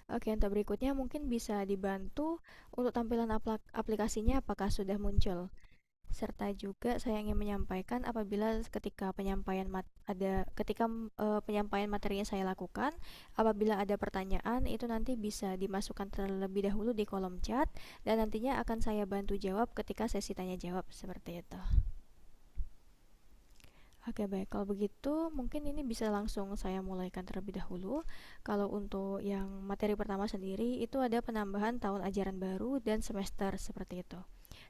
Oke, untuk berikutnya mungkin bisa dibantu untuk tampilan aplikasinya apakah sudah muncul. Serta juga saya ingin menyampaikan apabila ketika penyampaian materinya saya lakukan, apabila ada pertanyaan itu nanti bisa dimasukkan terlebih dahulu di kolom chat dan nantinya akan saya bantu jawab ketika sesi tanya jawab seperti itu. Oke, baik. Kalau begitu, mungkin ini bisa langsung saya mulaikan terlebih dahulu. Kalau untuk yang materi pertama sendiri, itu ada penambahan tahun ajaran baru dan semester seperti itu.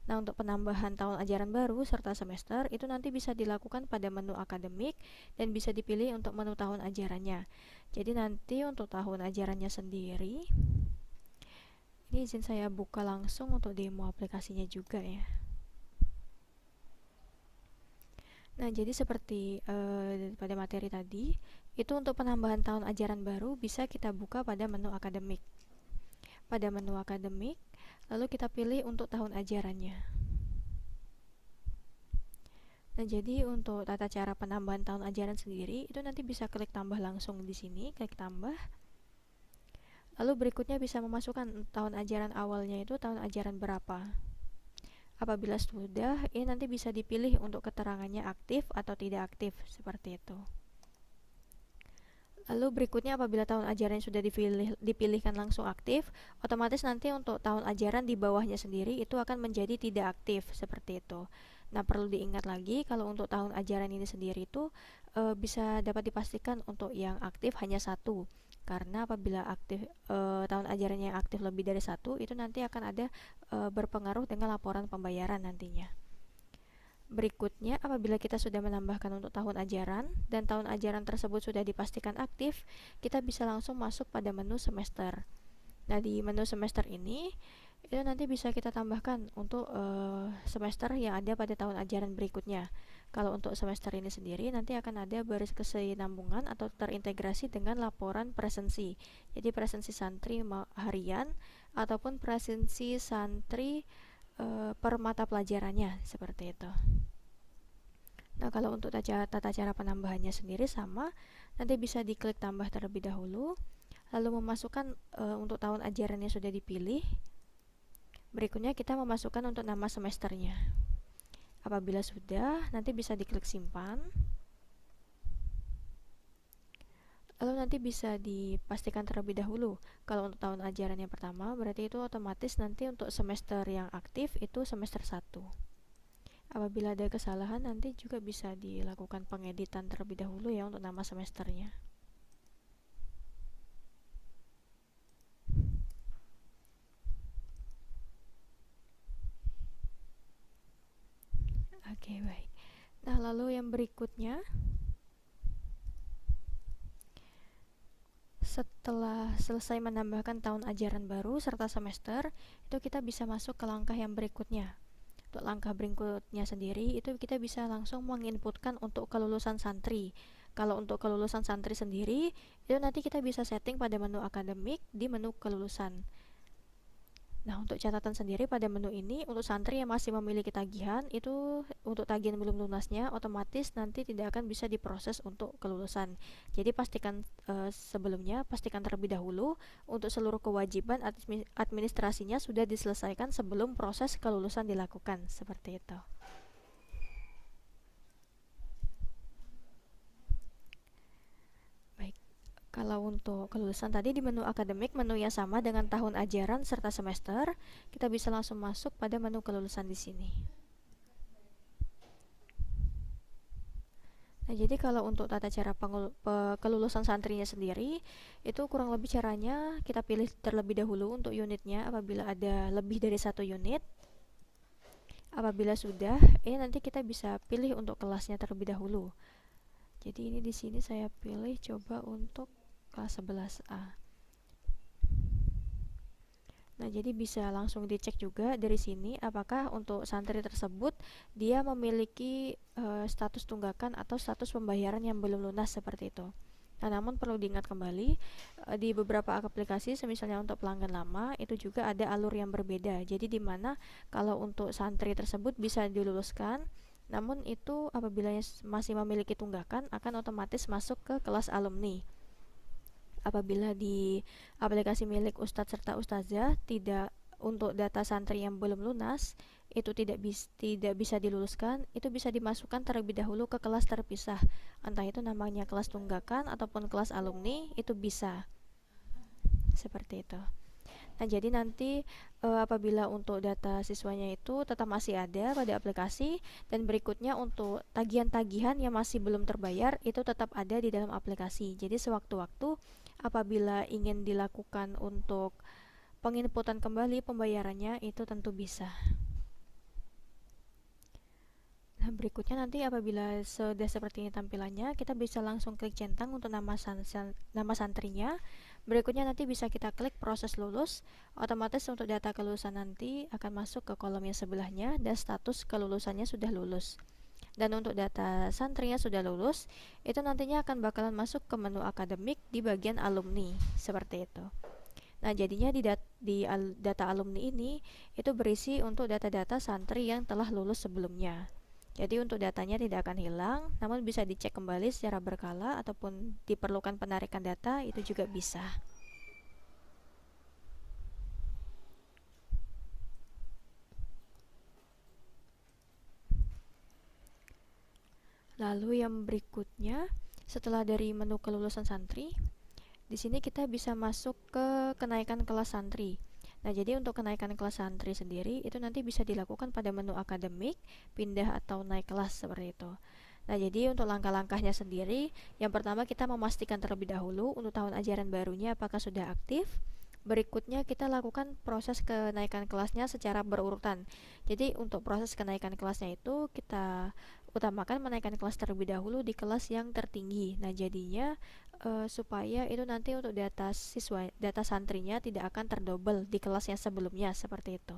Nah, untuk penambahan tahun ajaran baru serta semester, itu nanti bisa dilakukan pada menu akademik dan bisa dipilih untuk menu tahun ajarannya. Jadi nanti untuk tahun ajarannya sendiri, ini izin saya buka langsung untuk demo aplikasinya juga ya. Nah, jadi seperti pada materi tadi, itu untuk penambahan tahun ajaran baru bisa kita buka pada menu akademik. Pada menu akademik, lalu kita pilih untuk tahun ajarannya. Nah, jadi untuk tata cara penambahan tahun ajaran sendiri, itu nanti bisa klik tambah langsung di sini, klik tambah. Lalu berikutnya bisa memasukkan tahun ajaran awalnya itu tahun ajaran berapa. Apabila sudah, ini nanti bisa dipilih untuk keterangannya aktif atau tidak aktif, seperti itu. Lalu berikutnya apabila tahun ajaran sudah dipilihkan langsung aktif, otomatis nanti untuk tahun ajaran di bawahnya sendiri itu akan menjadi tidak aktif seperti itu. Nah, perlu diingat lagi kalau untuk tahun ajaran ini sendiri itu bisa dapat dipastikan untuk yang aktif hanya satu. Karena apabila tahun ajaran yang aktif lebih dari satu, itu nanti akan ada berpengaruh dengan laporan pembayaran nantinya. Berikutnya, apabila kita sudah menambahkan untuk tahun ajaran dan tahun ajaran tersebut sudah dipastikan aktif, kita bisa langsung masuk pada menu semester. Nah, di menu semester ini itu nanti bisa kita tambahkan untuk semester yang ada pada tahun ajaran berikutnya. Kalau untuk semester ini sendiri nanti akan ada baris kesinambungan atau terintegrasi dengan laporan presensi. Jadi presensi santri harian ataupun presensi santri per mata pelajarannya seperti itu. Nah, kalau untuk tata cara penambahannya sendiri sama, nanti bisa diklik tambah terlebih dahulu, lalu memasukkan untuk tahun ajaran yang sudah dipilih. Berikutnya kita memasukkan untuk nama semesternya. Apabila sudah, nanti bisa diklik simpan. Lalu nanti bisa dipastikan terlebih dahulu. Kalau untuk tahun ajaran yang pertama, berarti itu otomatis nanti untuk semester yang aktif itu semester 1. Apabila ada kesalahan, nanti juga bisa dilakukan pengeditan terlebih dahulu ya untuk nama semesternya. Oke, baik. Nah, lalu yang berikutnya, setelah selesai menambahkan tahun ajaran baru serta semester, itu kita bisa masuk ke langkah yang berikutnya. Untuk langkah berikutnya sendiri, itu kita bisa langsung menginputkan untuk kelulusan santri. Kalau untuk kelulusan santri sendiri, itu nanti kita bisa setting pada menu akademik di menu kelulusan. Nah, untuk catatan sendiri pada menu ini, untuk santri yang masih memiliki tagihan, itu untuk tagihan belum lunasnya, otomatis nanti tidak akan bisa diproses untuk kelulusan. Jadi pastikan sebelumnya, pastikan terlebih dahulu untuk seluruh kewajiban administrasinya sudah diselesaikan sebelum proses kelulusan dilakukan. Seperti itu. Baik. Kalau untuk kelulusan tadi di menu akademik, menu yang sama dengan tahun ajaran serta semester, kita bisa langsung masuk pada menu kelulusan di sini. Nah, jadi kalau untuk tata cara kelulusan santrinya sendiri, itu kurang lebih caranya kita pilih terlebih dahulu untuk unitnya apabila ada lebih dari satu unit. Apabila sudah, ini nanti kita bisa pilih untuk kelasnya terlebih dahulu. Jadi ini di sini saya pilih coba untuk kelas 11A. Nah, jadi bisa langsung dicek juga dari sini apakah untuk santri tersebut dia memiliki status tunggakan atau status pembayaran yang belum lunas seperti itu. Nah, namun perlu diingat kembali di beberapa aplikasi misalnya untuk pelanggan lama itu juga ada alur yang berbeda. Jadi di mana kalau untuk santri tersebut bisa diluluskan, namun itu apabila masih memiliki tunggakan akan otomatis masuk ke kelas alumni. apabila di aplikasi milik Ustadz serta Ustazah tidak untuk data santri yang belum lunas itu tidak bisa diluluskan, itu bisa dimasukkan terlebih dahulu ke kelas terpisah, entah itu namanya kelas tunggakan ataupun kelas alumni, itu bisa seperti itu. Nah, jadi nanti apabila untuk data siswanya itu tetap masih ada pada aplikasi, dan berikutnya untuk tagihan-tagihan yang masih belum terbayar itu tetap ada di dalam aplikasi. Jadi sewaktu-waktu apabila ingin dilakukan untuk penginputan kembali pembayarannya itu tentu bisa. Nah, berikutnya nanti apabila sudah seperti ini tampilannya, kita bisa langsung klik centang untuk nama santrinya. Berikutnya nanti bisa kita klik proses lulus. Otomatis untuk data kelulusan nanti akan masuk ke kolom yang sebelahnya dan status kelulusannya sudah lulus. Dan untuk data santrinya sudah lulus, itu nantinya akan bakalan masuk ke menu akademik di bagian alumni, seperti itu. Nah, jadinya di data alumni ini itu berisi untuk data-data santri yang telah lulus sebelumnya. Jadi untuk datanya tidak akan hilang, namun bisa dicek kembali secara berkala ataupun diperlukan penarikan data itu juga bisa. Lalu yang berikutnya, setelah dari menu kelulusan santri, di sini kita bisa masuk ke kenaikan kelas santri. Nah, jadi untuk kenaikan kelas santri sendiri itu nanti bisa dilakukan pada menu akademik, pindah atau naik kelas seperti itu. Nah, jadi untuk langkah-langkahnya sendiri, yang pertama kita memastikan terlebih dahulu untuk tahun ajaran barunya apakah sudah aktif. Berikutnya kita lakukan proses kenaikan kelasnya secara berurutan. Jadi untuk proses kenaikan kelasnya itu kita utamakan menaikkan kelas terlebih dahulu di kelas yang tertinggi. Nah, jadinya supaya itu nanti untuk data santrinya tidak akan terdouble di kelas yang sebelumnya, seperti itu.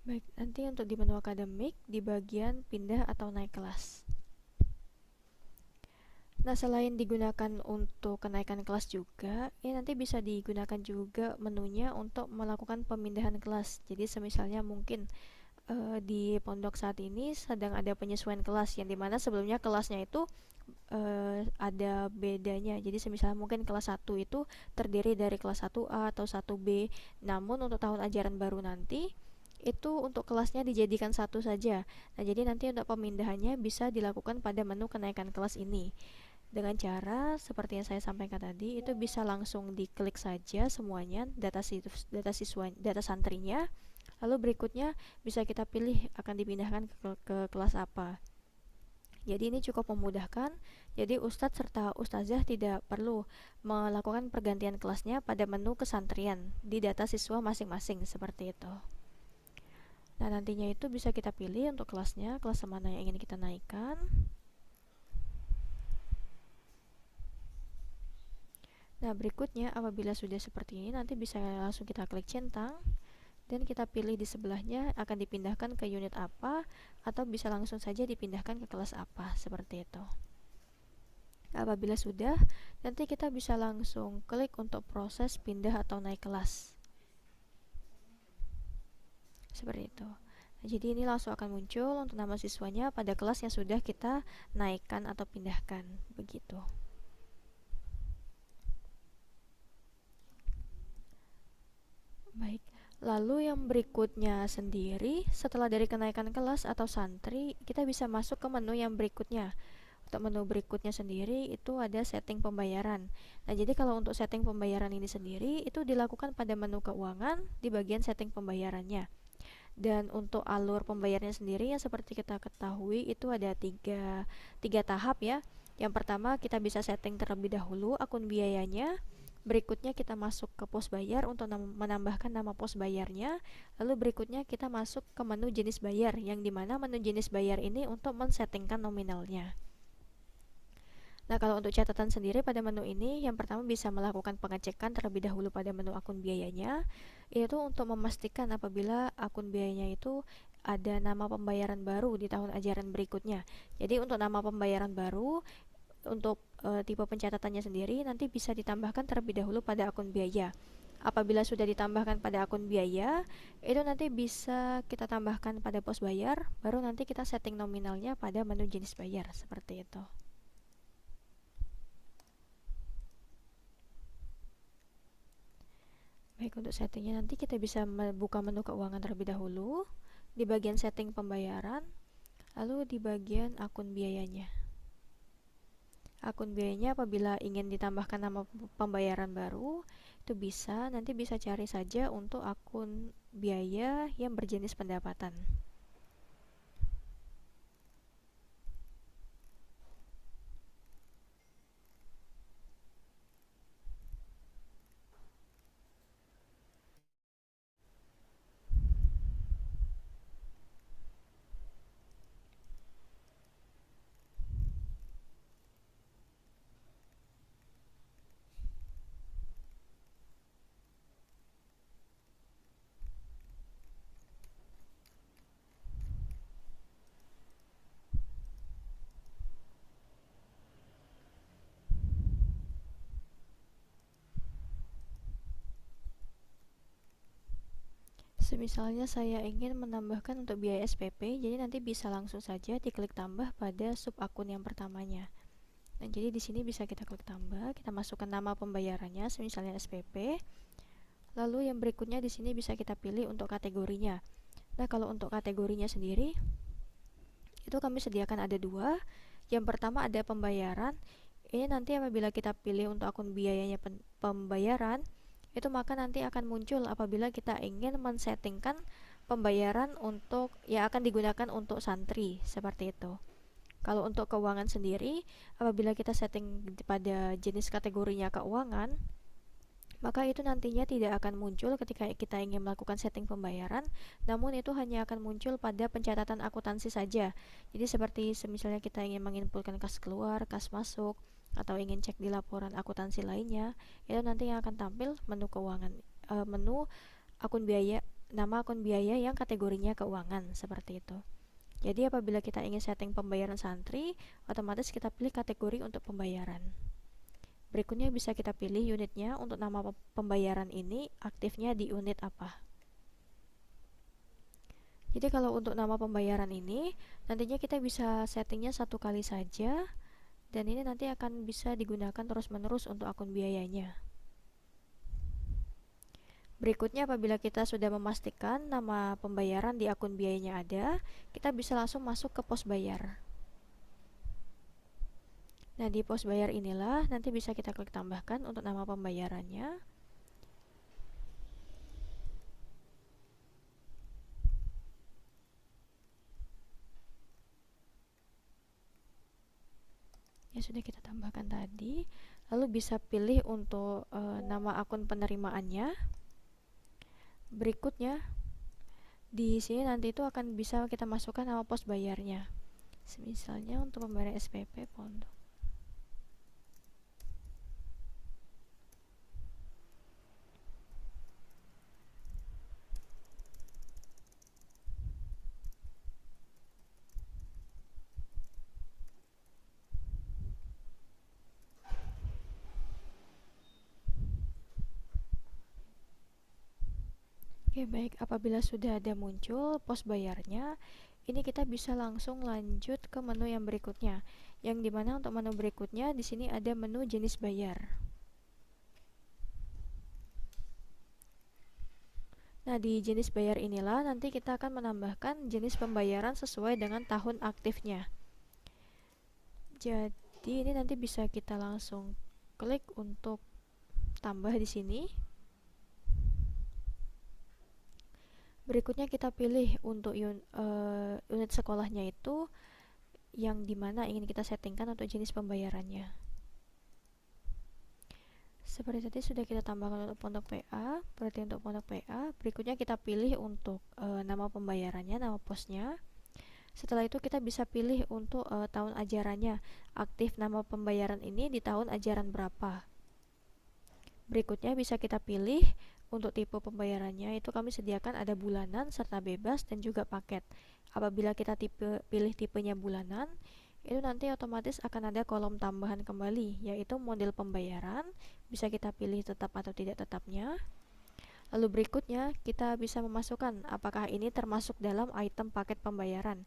Baik, nanti untuk di menu akademik di bagian pindah atau naik kelas. Nah, selain digunakan untuk kenaikan kelas juga, ini nanti bisa digunakan juga menunya untuk melakukan pemindahan kelas. Jadi semisalnya mungkin di pondok saat ini sedang ada penyesuaian kelas yang dimana sebelumnya kelasnya itu ada bedanya. Jadi semisal mungkin kelas 1 itu terdiri dari kelas 1A atau 1B, namun untuk tahun ajaran baru nanti itu untuk kelasnya dijadikan satu saja. Nah, jadi nanti untuk pemindahannya bisa dilakukan pada menu kenaikan kelas ini dengan cara seperti yang saya sampaikan tadi, itu bisa langsung diklik saja semuanya data santrinya. Lalu berikutnya bisa kita pilih akan dipindahkan ke kelas apa. Jadi ini cukup memudahkan. Jadi Ustadz serta Ustazah tidak perlu melakukan pergantian kelasnya pada menu kesantrian di data siswa masing-masing, seperti itu. Nah, nantinya itu bisa kita pilih untuk kelasnya, kelas mana yang ingin kita naikkan. Nah, berikutnya apabila sudah seperti ini, nanti bisa langsung kita klik centang dan kita pilih di sebelahnya akan dipindahkan ke unit apa, atau bisa langsung saja dipindahkan ke kelas apa, seperti itu. Apabila sudah, nanti kita bisa langsung klik untuk proses pindah atau naik kelas, seperti itu. Nah, jadi ini langsung akan muncul untuk nama siswanya pada kelas yang sudah kita naikkan atau pindahkan, begitu. Baik, lalu yang berikutnya sendiri, setelah dari kenaikan kelas atau santri, kita bisa masuk ke menu yang berikutnya. Untuk menu berikutnya sendiri itu ada setting pembayaran. Nah, jadi kalau untuk setting pembayaran ini sendiri itu dilakukan pada menu keuangan di bagian setting pembayarannya. Dan untuk alur pembayarannya sendiri yang seperti kita ketahui itu ada tiga tahap ya. Yang pertama kita bisa setting terlebih dahulu akun biayanya. Berikutnya kita masuk ke pos bayar untuk menambahkan nama pos bayarnya. Lalu berikutnya kita masuk ke menu jenis bayar, yang dimana menu jenis bayar ini untuk men-settingkan nominalnya. Nah, kalau untuk catatan sendiri pada menu ini, yang pertama bisa melakukan pengecekan terlebih dahulu pada menu akun biayanya, itu untuk memastikan apabila akun biayanya itu ada nama pembayaran baru di tahun ajaran berikutnya. Jadi untuk nama pembayaran baru, untuk tipe pencatatannya sendiri nanti bisa ditambahkan terlebih dahulu pada akun biaya. apabila sudah ditambahkan pada akun biaya, itu nanti bisa kita tambahkan pada pos bayar, baru nanti kita setting nominalnya pada menu jenis bayar, seperti itu. Baik, untuk settingnya nanti kita bisa buka menu keuangan terlebih dahulu, di bagian setting pembayaran, lalu di bagian akun biayanya. Akun biayanya apabila ingin ditambahkan nama pembayaran baru, itu bisa, nanti bisa cari saja untuk akun biaya yang berjenis pendapatan. Semisalnya saya ingin menambahkan untuk biaya SPP, jadi nanti bisa langsung saja diklik tambah pada sub akun yang pertamanya. Nah, jadi di sini bisa kita klik tambah, kita masukkan nama pembayarannya, misalnya SPP. Lalu yang berikutnya di sini bisa kita pilih untuk kategorinya. Nah, kalau untuk kategorinya sendiri, itu kami sediakan ada dua. Yang pertama ada pembayaran. Ini nanti apabila kita pilih untuk akun biayanya pembayaran, itu maka nanti akan muncul apabila kita ingin men-settingkan pembayaran untuk yang akan digunakan untuk santri, seperti itu. Kalau untuk keuangan sendiri, apabila kita setting pada jenis kategorinya keuangan, maka itu nantinya tidak akan muncul ketika kita ingin melakukan setting pembayaran, namun itu hanya akan muncul pada pencatatan akuntansi saja. Jadi seperti misalnya kita ingin menginputkan kas keluar, kas masuk, atau ingin cek di laporan akuntansi lainnya, itu nanti yang akan tampil menu keuangan, menu akun biaya, nama akun biaya yang kategorinya keuangan, seperti itu. Jadi apabila kita ingin setting pembayaran santri, otomatis kita pilih kategori untuk pembayaran. Berikutnya bisa kita pilih unitnya. Untuk nama pembayaran ini aktifnya di unit apa. Jadi kalau untuk nama pembayaran ini nantinya kita bisa settingnya satu kali saja, dan ini nanti akan bisa digunakan terus-menerus untuk akun biayanya. Berikutnya apabila kita sudah memastikan nama pembayaran di akun biayanya ada, kita bisa langsung masuk ke pos bayar. Nah, di pos bayar inilah nanti bisa kita klik tambahkan untuk nama pembayarannya. Ya, sudah kita tambahkan tadi. Lalu bisa pilih untuk nama akun penerimaannya. Berikutnya, di sini nanti itu akan bisa kita masukkan nama pos bayarnya. Misalnya untuk pembayaran SPP pondok. Oke, baik. Apabila sudah ada muncul pos bayarnya, ini kita bisa langsung lanjut ke menu yang berikutnya. Yang dimana untuk menu berikutnya di sini ada menu jenis bayar. Nah, di jenis bayar inilah nanti kita akan menambahkan jenis pembayaran sesuai dengan tahun aktifnya. Jadi ini nanti bisa kita langsung klik untuk tambah di sini. Berikutnya kita pilih untuk unit sekolahnya itu yang dimana ingin kita settingkan untuk jenis pembayarannya. Seperti tadi sudah kita tambahkan untuk pondok PA, berarti untuk pondok PA. Berikutnya kita pilih untuk nama pembayarannya, nama posnya. Setelah itu kita bisa pilih untuk tahun ajarannya, aktif nama pembayaran ini di tahun ajaran berapa. Berikutnya bisa kita pilih untuk tipe pembayarannya, itu kami sediakan ada bulanan serta bebas dan juga paket. Apabila kita pilih tipenya bulanan, itu nanti otomatis akan ada kolom tambahan kembali, yaitu model pembayaran. Bisa kita pilih tetap atau tidak tetapnya. Lalu berikutnya kita bisa memasukkan apakah ini termasuk dalam item paket pembayaran.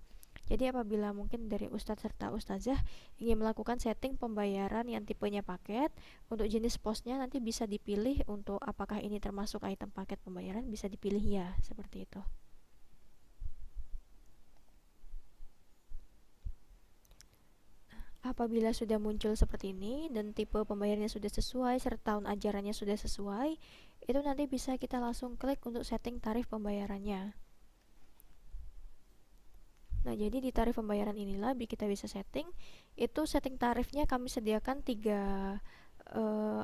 Jadi apabila mungkin dari Ustadz serta Ustazah ingin melakukan setting pembayaran yang tipenya paket, untuk jenis posnya nanti bisa dipilih untuk apakah ini termasuk item paket pembayaran, bisa dipilih ya, seperti itu. Apabila sudah muncul seperti ini dan tipe pembayarannya sudah sesuai serta tahun ajarannya sudah sesuai, itu nanti bisa kita langsung klik untuk setting tarif pembayarannya. Nah, jadi di tarif pembayaran inilah kita bisa setting. Itu setting tarifnya kami sediakan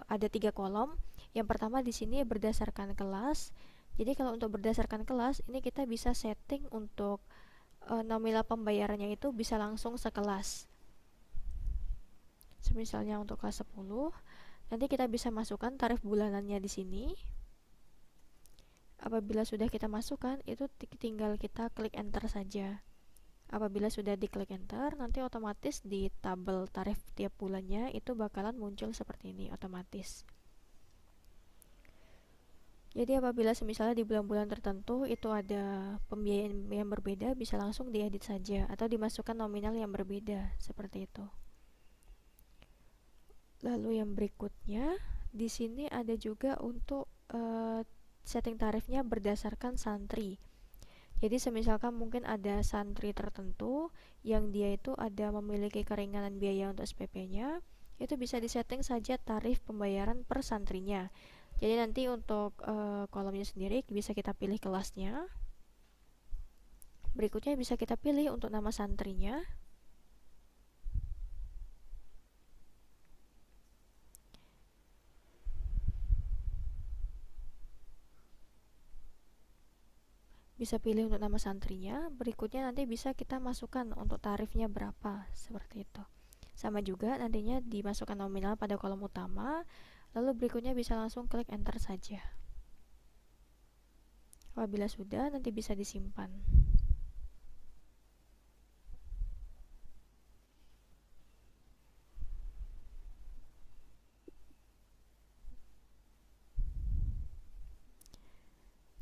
ada tiga kolom. Yang pertama di sini berdasarkan kelas. Jadi kalau untuk berdasarkan kelas, ini kita bisa setting untuk nominal pembayarannya itu bisa langsung sekelas. Misalnya untuk kelas 10, nanti kita bisa masukkan tarif bulanannya di sini. Apabila sudah kita masukkan, itu tinggal kita klik enter saja. Apabila sudah diklik enter, nanti otomatis di tabel tarif tiap bulannya itu bakalan muncul seperti ini otomatis. Jadi apabila misalnya di bulan-bulan tertentu itu ada pembiayaan yang berbeda, bisa langsung diedit saja atau dimasukkan nominal yang berbeda seperti itu. Lalu yang berikutnya, di sini ada juga untuk setting tarifnya berdasarkan santri. Jadi semisalkan mungkin ada santri tertentu yang dia itu ada memiliki keringanan biaya untuk SPP-nya, itu bisa disetting saja tarif pembayaran per santrinya. Jadi nanti untuk kolomnya sendiri bisa kita pilih kelasnya. Berikutnya bisa kita pilih untuk nama santrinya. Bisa pilih untuk nama santrinya. Berikutnya nanti bisa kita masukkan untuk tarifnya berapa, seperti itu. Sama juga nantinya dimasukkan nominal pada kolom utama. Lalu berikutnya bisa langsung klik enter saja. Apabila sudah, nanti bisa disimpan.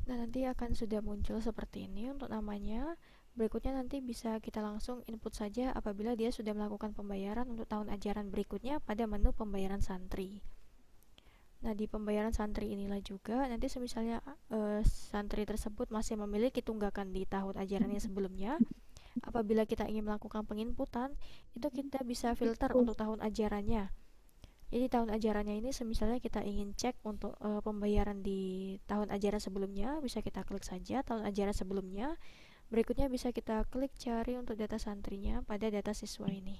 Nah, nanti akan sudah muncul seperti ini untuk namanya. Berikutnya nanti bisa kita langsung input saja apabila dia sudah melakukan pembayaran untuk tahun ajaran berikutnya pada menu pembayaran santri. Nah, di pembayaran santri inilah juga nanti misalnya santri tersebut masih memiliki tunggakan di tahun ajaran yang sebelumnya, apabila kita ingin melakukan penginputan, itu kita bisa filter untuk tahun ajarannya. Jadi tahun ajarannya ini misalnya kita ingin cek untuk pembayaran di tahun ajaran sebelumnya, bisa kita klik saja tahun ajaran sebelumnya. Berikutnya bisa kita klik cari untuk data santrinya pada data siswa ini.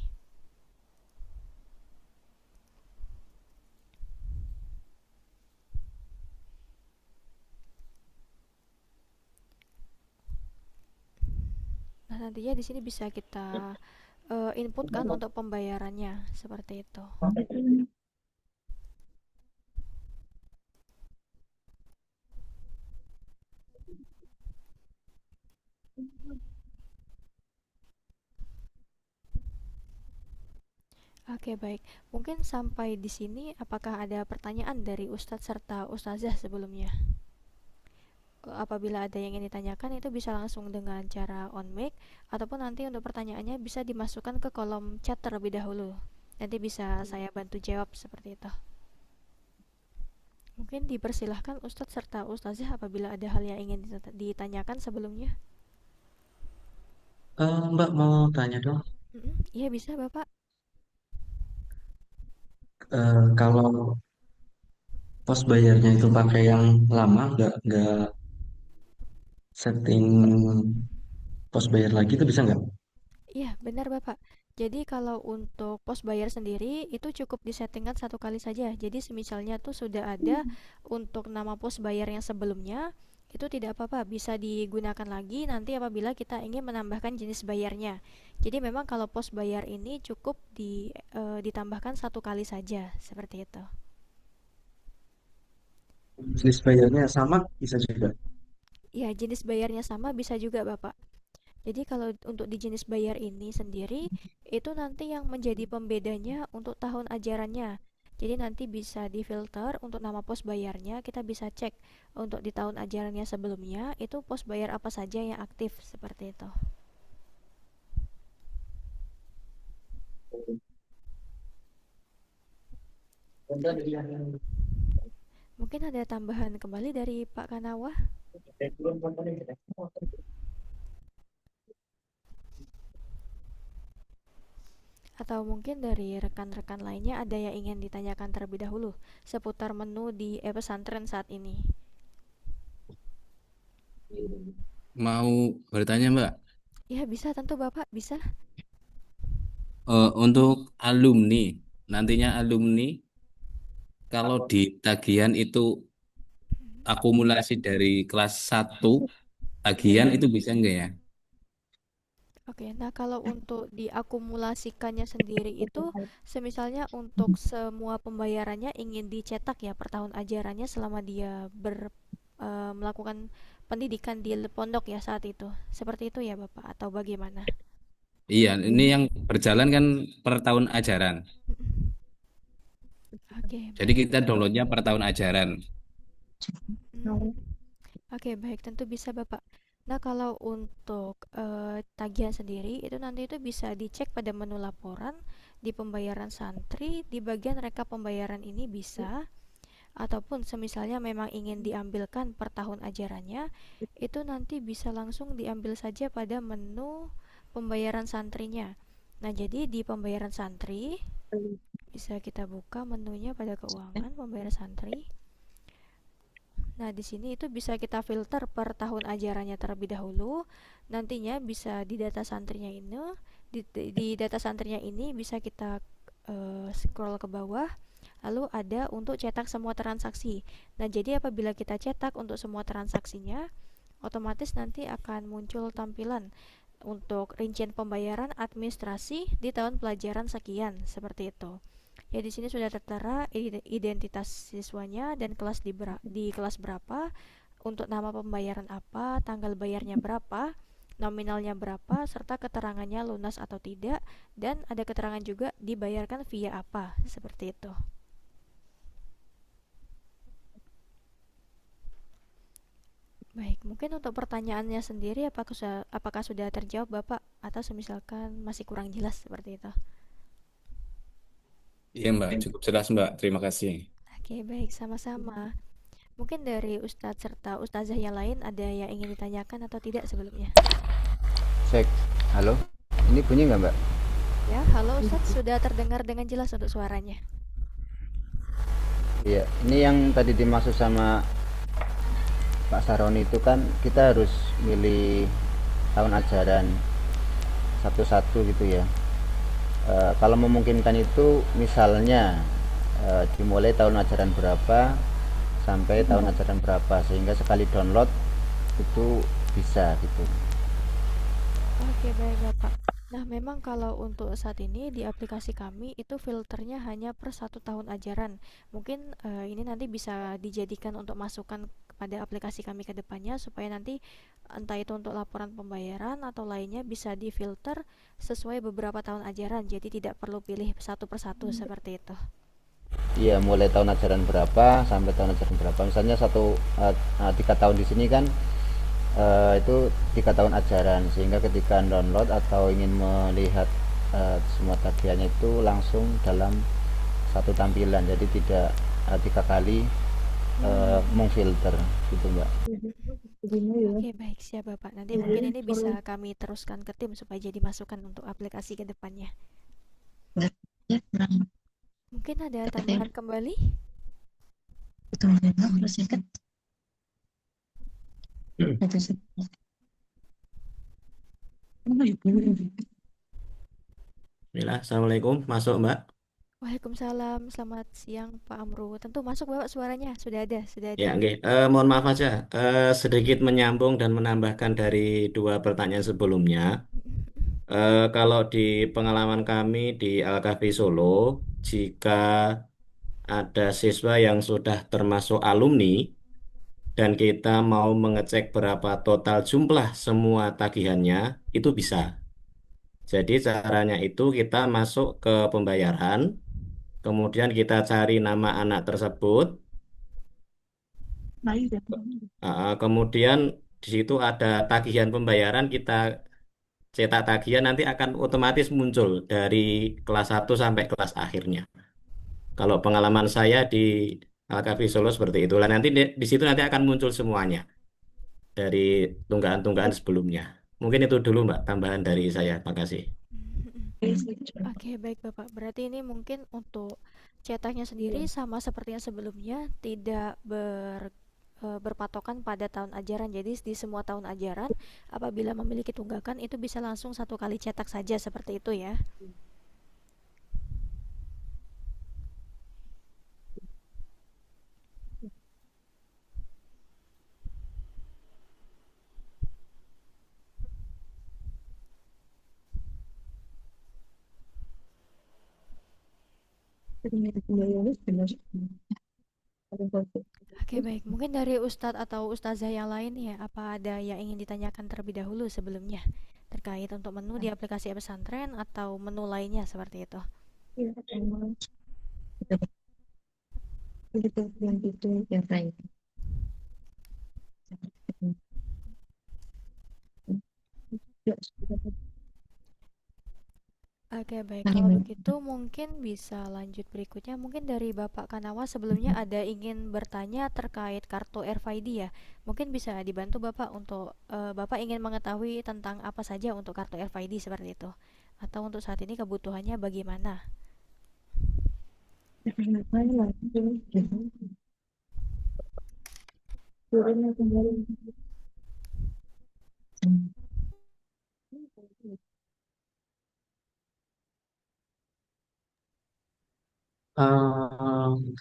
Nah, nantinya di sini bisa kita inputkan untuk pembayarannya seperti itu. Oke, baik. Mungkin sampai di sini apakah ada pertanyaan dari Ustadz serta Ustazah sebelumnya? Apabila ada yang ingin ditanyakan itu bisa langsung dengan cara on mic ataupun nanti untuk pertanyaannya bisa dimasukkan ke kolom chat terlebih dahulu. Nanti bisa saya bantu jawab seperti itu. Mungkin dipersilahkan Ustadz serta Ustazah apabila ada hal yang ingin ditanyakan sebelumnya. Mbak mau tanya dong, Iya bisa Bapak. kalau pos bayarnya itu pakai yang lama, nggak setting pos bayar lagi itu bisa nggak? Iya, benar Bapak. Jadi kalau untuk pos bayar sendiri itu cukup disettingkan satu kali saja. Jadi semisalnya tuh sudah ada untuk nama pos bayar yang sebelumnya, itu tidak apa-apa, bisa digunakan lagi nanti apabila kita ingin menambahkan jenis bayarnya. Jadi memang kalau pos bayar ini cukup ditambahkan satu kali saja, seperti itu. Jenis bayarnya sama bisa juga. Ya, jenis bayarnya sama bisa juga Bapak. Jadi kalau untuk di jenis bayar ini sendiri, itu nanti yang menjadi pembedanya untuk tahun ajarannya. Jadi nanti bisa difilter untuk nama pos bayarnya, kita bisa cek untuk di tahun ajarannya sebelumnya itu pos bayar apa saja yang aktif seperti itu. Mungkin ada tambahan kembali dari Pak Kanawa atau mungkin dari rekan-rekan lainnya ada yang ingin ditanyakan terlebih dahulu seputar menu di pesantren saat ini. Mau bertanya, Mbak, Ya bisa tentu Bapak, bisa. untuk alumni, nantinya alumni kalau di tagihan itu akumulasi dari kelas satu tagihan itu bisa enggak ya? Oke, nah kalau untuk diakumulasikannya sendiri itu, semisalnya untuk semua pembayarannya ingin dicetak ya per tahun ajarannya selama dia melakukan pendidikan di pondok ya saat itu. Seperti itu ya Bapak atau bagaimana? Iya, ini yang berjalan kan per tahun ajaran. Oke, Jadi baik. kita downloadnya per tahun ajaran. Hmm, oke, baik, tentu bisa Bapak. Nah, kalau untuk tagihan sendiri itu nanti itu bisa dicek pada menu laporan di pembayaran santri di bagian rekap pembayaran ini bisa ataupun semisalnya memang ingin diambilkan per tahun ajarannya itu nanti bisa langsung diambil saja pada menu pembayaran santrinya. Nah, jadi di pembayaran santri bisa kita buka menunya pada keuangan pembayaran santri. Nah, di sini itu bisa kita filter per tahun ajarannya terlebih dahulu. Nantinya bisa di data santrinya ini, di data santrinya ini bisa kita scroll ke bawah. Lalu ada untuk cetak semua transaksi. Nah, jadi apabila kita cetak untuk semua transaksinya, otomatis nanti akan muncul tampilan untuk rincian pembayaran administrasi di tahun pelajaran sekian, seperti itu. Ya, di sini sudah tertera identitas siswanya dan kelas di kelas berapa, untuk nama pembayaran apa, tanggal bayarnya berapa, nominalnya berapa, serta keterangannya lunas atau tidak, dan ada keterangan juga dibayarkan via apa, seperti itu. Baik, mungkin untuk pertanyaannya sendiri apakah sudah terjawab Bapak atau semisalkan masih kurang jelas seperti itu? Iya, Mbak, cukup jelas, Mbak. Terima kasih. Oke, baik, sama-sama. Mungkin dari Ustadz serta Ustazah yang lain ada yang ingin ditanyakan atau tidak sebelumnya? Cek. Halo. Ini bunyi nggak, Mbak? Ya, halo Ustadz, sudah terdengar dengan jelas untuk suaranya. Iya. Ini yang tadi dimaksud sama Pak Saroni itu kan kita harus milih tahun ajaran satu-satu gitu ya. Kalau memungkinkan itu misalnya dimulai tahun ajaran berapa sampai tahun ajaran berapa sehingga sekali download itu bisa gitu. Oke, baik Bapak. Nah, memang kalau untuk saat ini di aplikasi kami itu filternya hanya per satu tahun ajaran. Mungkin ini nanti bisa dijadikan untuk masukan kepada aplikasi kami ke depannya supaya nanti entah itu untuk laporan pembayaran atau lainnya bisa difilter sesuai beberapa tahun ajaran. Jadi tidak perlu pilih satu persatu seperti itu. Iya, mulai tahun ajaran berapa sampai tahun ajaran berapa. Misalnya 3 tahun di sini kan itu 3 tahun ajaran sehingga ketika download atau ingin melihat semua tagihannya itu langsung dalam satu tampilan jadi tidak 3 kali mengfilter gitu mbak. Oke, baik, siap Bapak. Nanti mungkin ini bisa kami teruskan ke tim supaya jadi masukan untuk aplikasi ke depannya. Mungkin ada tambahan kembali? Bismillah, Assalamualaikum. Masuk, Mbak. Waalaikumsalam, selamat siang Pak Amru. Tentu masuk Bapak suaranya, sudah ada, sudah Ya, ada. oke. Mohon maaf aja. Sedikit menyambung dan menambahkan dari dua pertanyaan sebelumnya. Kalau di pengalaman kami di Al-Kahfi Solo, jika ada siswa yang sudah termasuk alumni dan kita mau mengecek berapa total jumlah semua tagihannya, itu bisa. Jadi caranya itu kita masuk ke pembayaran, Kemudian kita cari nama anak tersebut. Kemudian di situ ada tagihan pembayaran, kita cetak tagihan nanti akan otomatis muncul dari kelas 1 sampai kelas akhirnya. Kalau pengalaman saya di Alkafi Solo seperti itulah. Nanti di situ nanti akan muncul semuanya dari tunggakan-tunggakan sebelumnya. Mungkin itu dulu Mbak tambahan dari saya. Terima kasih. Oke, baik Bapak. Berarti ini mungkin untuk cetaknya sendiri sama seperti yang sebelumnya, tidak berpatokan pada tahun ajaran. Jadi di semua tahun ajaran, apabila memiliki tunggakan itu bisa langsung satu kali cetak saja seperti itu ya. Oke, baik. Mungkin dari Ustadz atau Ustazah yang lain ya, apa ada yang ingin ditanyakan terlebih dahulu sebelumnya terkait untuk menu di aplikasi pesantren atau menu lainnya seperti itu? Oke, baik. Kalau begitu mungkin bisa lanjut berikutnya. Mungkin dari Bapak Kanawa sebelumnya ada ingin bertanya terkait kartu RFID ya. Mungkin bisa dibantu Bapak untuk Bapak ingin mengetahui tentang apa saja untuk kartu RFID seperti itu. Atau untuk saat ini kebutuhannya bagaimana?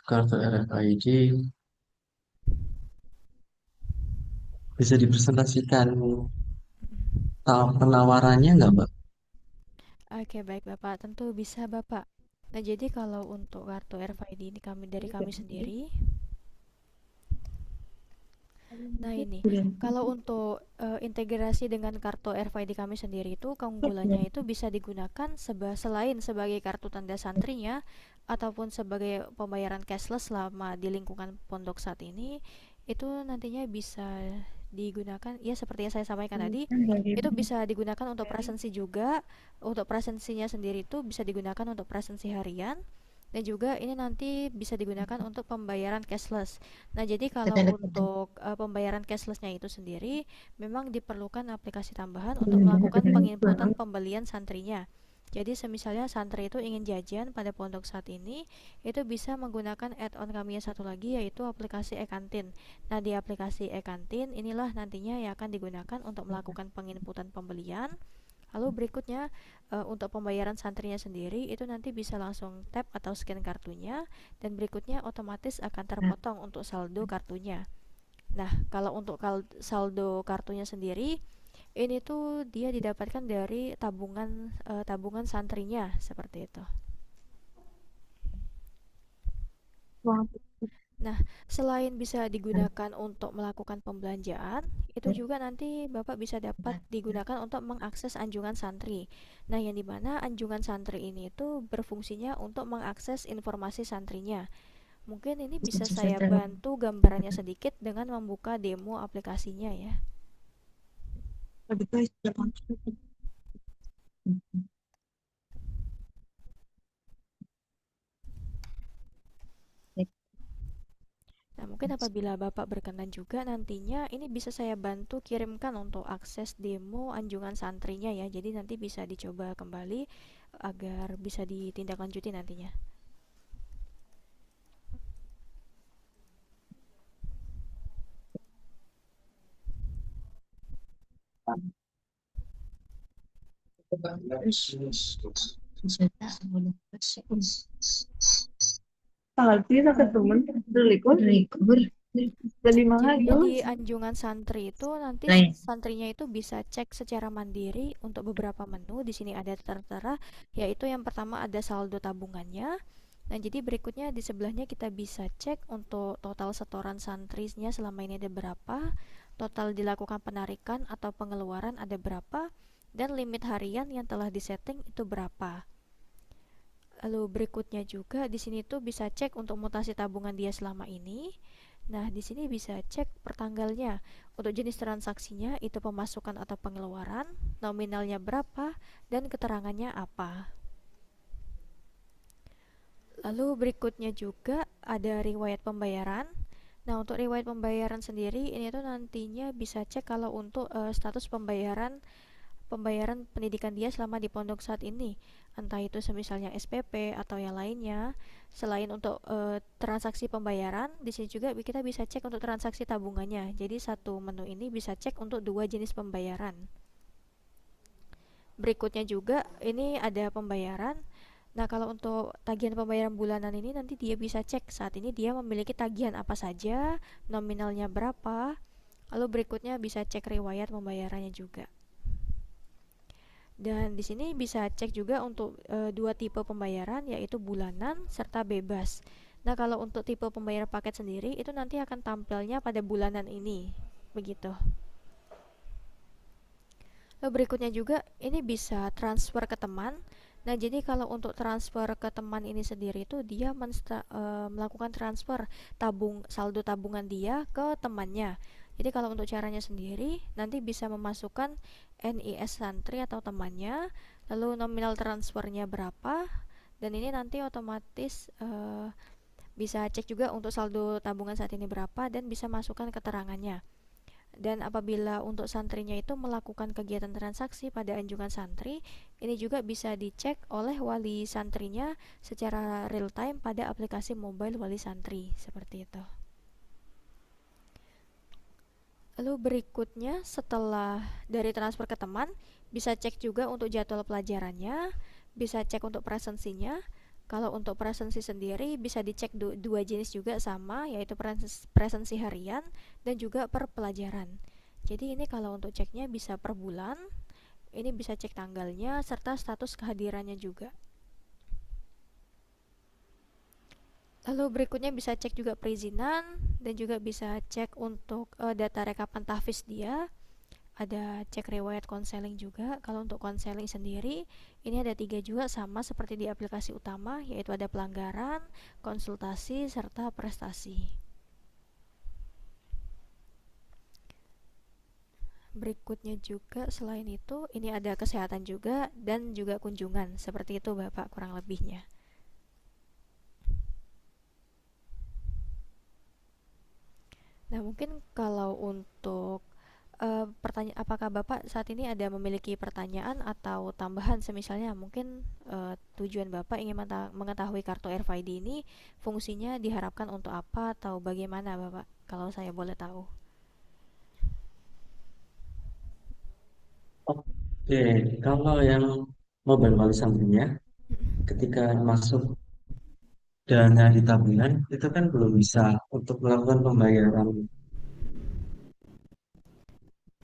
Kartu RFID bisa dipresentasikan penawarannya nggak, Mbak? Oke, baik Bapak. Tentu bisa Bapak. Nah, jadi kalau untuk kartu RFID ini dari kami sendiri. Nah, ini kalau untuk integrasi dengan kartu RFID kami sendiri itu keunggulannya itu bisa digunakan selain sebagai kartu tanda santrinya ataupun sebagai pembayaran cashless selama di lingkungan pondok saat ini, itu nantinya bisa digunakan ya seperti yang saya sampaikan tadi, itu bisa digunakan untuk presensi juga. Untuk presensinya sendiri itu bisa digunakan untuk presensi harian, dan juga ini nanti bisa digunakan untuk pembayaran cashless. Nah, jadi kalau untuk pembayaran cashlessnya itu sendiri memang diperlukan aplikasi tambahan untuk melakukan penginputan pembelian santrinya. Jadi semisalnya santri itu ingin jajan pada pondok saat ini, itu bisa menggunakan add-on kami yang satu lagi yaitu aplikasi e-kantin. Nah, di aplikasi e-kantin inilah nantinya yang akan digunakan untuk melakukan penginputan pembelian. Lalu berikutnya untuk pembayaran santrinya sendiri itu nanti bisa langsung tap atau scan kartunya, dan berikutnya otomatis akan terpotong untuk saldo kartunya. Nah, kalau untuk saldo kartunya sendiri ini tuh dia didapatkan dari tabungan santrinya seperti itu. Nah, selain bisa digunakan untuk melakukan pembelanjaan, itu juga nanti Bapak bisa dapat digunakan untuk mengakses anjungan santri. Nah, yang dimana anjungan santri ini itu berfungsinya untuk mengakses informasi santrinya. Mungkin ini bisa saya bantu gambarannya sedikit dengan membuka demo aplikasinya ya. Nah, mungkin apabila Bapak berkenan juga nantinya ini bisa saya bantu kirimkan untuk akses demo anjungan santrinya ya. Jadi nanti bisa dicoba kembali agar bisa ditindaklanjuti nantinya. Jadi di anjungan santri itu nanti santrinya itu bisa cek secara mandiri untuk beberapa menu. Di sini ada tertera, yaitu yang pertama ada saldo tabungannya. Nah, jadi berikutnya di sebelahnya kita bisa cek untuk total setoran santrinya selama ini ada berapa, total dilakukan penarikan atau pengeluaran ada berapa, dan limit harian yang telah disetting itu berapa. Lalu berikutnya juga di sini tuh bisa cek untuk mutasi tabungan dia selama ini. Nah, di sini bisa cek pertanggalnya. Untuk jenis transaksinya itu pemasukan atau pengeluaran, nominalnya berapa, dan keterangannya apa. Lalu berikutnya juga ada riwayat pembayaran. Nah, untuk riwayat pembayaran sendiri ini tuh nantinya bisa cek kalau untuk status pembayaran pendidikan dia selama di pondok saat ini, entah itu semisalnya SPP atau yang lainnya. Selain untuk transaksi pembayaran, di sini juga kita bisa cek untuk transaksi tabungannya. Jadi satu menu ini bisa cek untuk dua jenis pembayaran. Berikutnya juga ini ada pembayaran. Nah, kalau untuk tagihan pembayaran bulanan ini nanti dia bisa cek saat ini dia memiliki tagihan apa saja, nominalnya berapa. Lalu berikutnya bisa cek riwayat pembayarannya juga. Dan di sini bisa cek juga untuk dua tipe pembayaran, yaitu bulanan serta bebas. Nah, kalau untuk tipe pembayaran paket sendiri itu nanti akan tampilnya pada bulanan ini. Begitu. Lalu berikutnya juga ini bisa transfer ke teman. Nah, jadi kalau untuk transfer ke teman ini sendiri itu dia melakukan transfer saldo tabungan dia ke temannya. Jadi kalau untuk caranya sendiri nanti bisa memasukkan NIS santri atau temannya, lalu nominal transfernya berapa, dan ini nanti otomatis bisa cek juga untuk saldo tabungan saat ini berapa dan bisa masukkan keterangannya. Dan apabila untuk santrinya itu melakukan kegiatan transaksi pada anjungan santri, ini juga bisa dicek oleh wali santrinya secara real time pada aplikasi mobile wali santri, seperti itu. Lalu berikutnya setelah dari transfer ke teman, bisa cek juga untuk jadwal pelajarannya, bisa cek untuk presensinya. Kalau untuk presensi sendiri bisa dicek dua jenis juga sama, yaitu presensi harian dan juga per pelajaran. Jadi ini kalau untuk ceknya bisa per bulan, ini bisa cek tanggalnya serta status kehadirannya juga. Lalu berikutnya bisa cek juga perizinan dan juga bisa cek untuk data rekapan tahfiz dia. Ada cek riwayat konseling juga. Kalau untuk konseling sendiri ini ada 3 juga sama seperti di aplikasi utama, yaitu ada pelanggaran, konsultasi, serta prestasi. Berikutnya juga selain itu ini ada kesehatan juga dan juga kunjungan. Seperti itu Bapak kurang lebihnya. Nah, mungkin kalau untuk pertanyaan, apakah Bapak saat ini ada memiliki pertanyaan atau tambahan, semisalnya mungkin tujuan Bapak ingin mengetahui kartu RFID ini fungsinya diharapkan untuk apa atau bagaimana Bapak, kalau saya boleh tahu. Oke, kalau yang mobile wali santrinya ketika masuk dana di tabungan itu kan belum bisa untuk melakukan pembayaran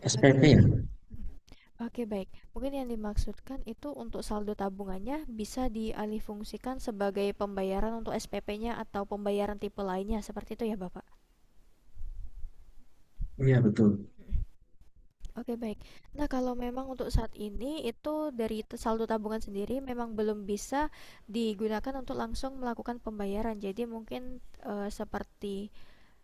SPP Oke. ya. Oke, baik. Mungkin yang dimaksudkan itu untuk saldo tabungannya bisa dialihfungsikan sebagai pembayaran untuk SPP-nya atau pembayaran tipe lainnya, seperti itu ya, Bapak? Iya betul. Oke, baik. Nah, kalau memang untuk saat ini itu dari saldo tabungan sendiri memang belum bisa digunakan untuk langsung melakukan pembayaran. Jadi mungkin seperti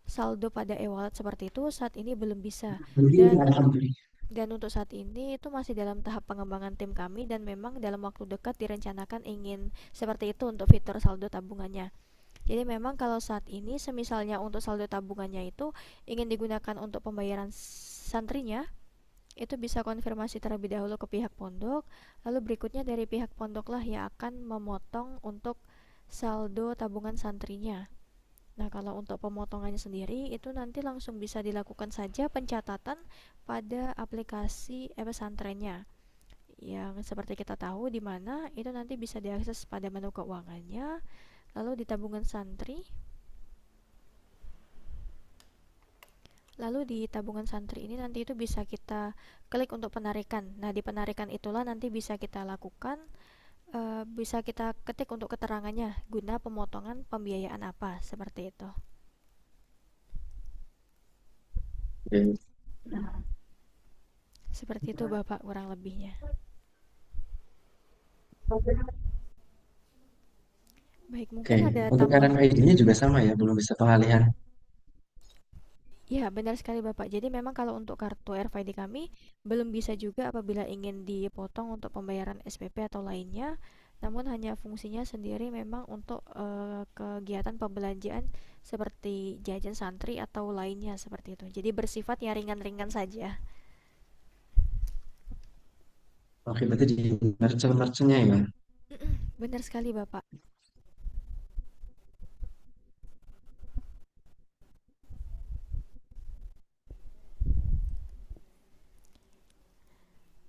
saldo pada e-wallet seperti itu saat ini belum bisa. Alhamdulillah. Dan untuk saat ini itu masih dalam tahap pengembangan tim kami dan memang dalam waktu dekat direncanakan ingin seperti itu untuk fitur saldo tabungannya. Jadi memang kalau saat ini semisalnya untuk saldo tabungannya itu ingin digunakan untuk pembayaran santrinya, itu bisa konfirmasi terlebih dahulu ke pihak pondok, lalu berikutnya dari pihak pondoklah yang akan memotong untuk saldo tabungan santrinya. Nah, kalau untuk pemotongannya sendiri itu nanti langsung bisa dilakukan saja pencatatan pada aplikasi pesantrennya. Yang seperti kita tahu di mana itu nanti bisa diakses pada menu keuangannya, lalu di tabungan santri. Lalu di tabungan santri ini nanti itu bisa kita klik untuk penarikan. Nah, di penarikan itulah nanti bisa kita lakukan, bisa kita ketik untuk keterangannya guna pemotongan pembiayaan apa, seperti itu. Oke. Seperti itu Bapak kurang lebihnya. Baik, Oke, mungkin ada untuk tambahan. RFID-nya juga sama ya, belum bisa pengalihan. Ya, benar sekali Bapak. Jadi memang kalau untuk kartu RFID kami belum bisa juga apabila ingin dipotong untuk pembayaran SPP atau lainnya, namun hanya fungsinya sendiri memang untuk kegiatan pembelanjaan seperti jajan santri atau lainnya seperti itu. Jadi bersifat ya ringan-ringan saja. Oke, berarti di merchant-merchantnya ya. Benar sekali Bapak.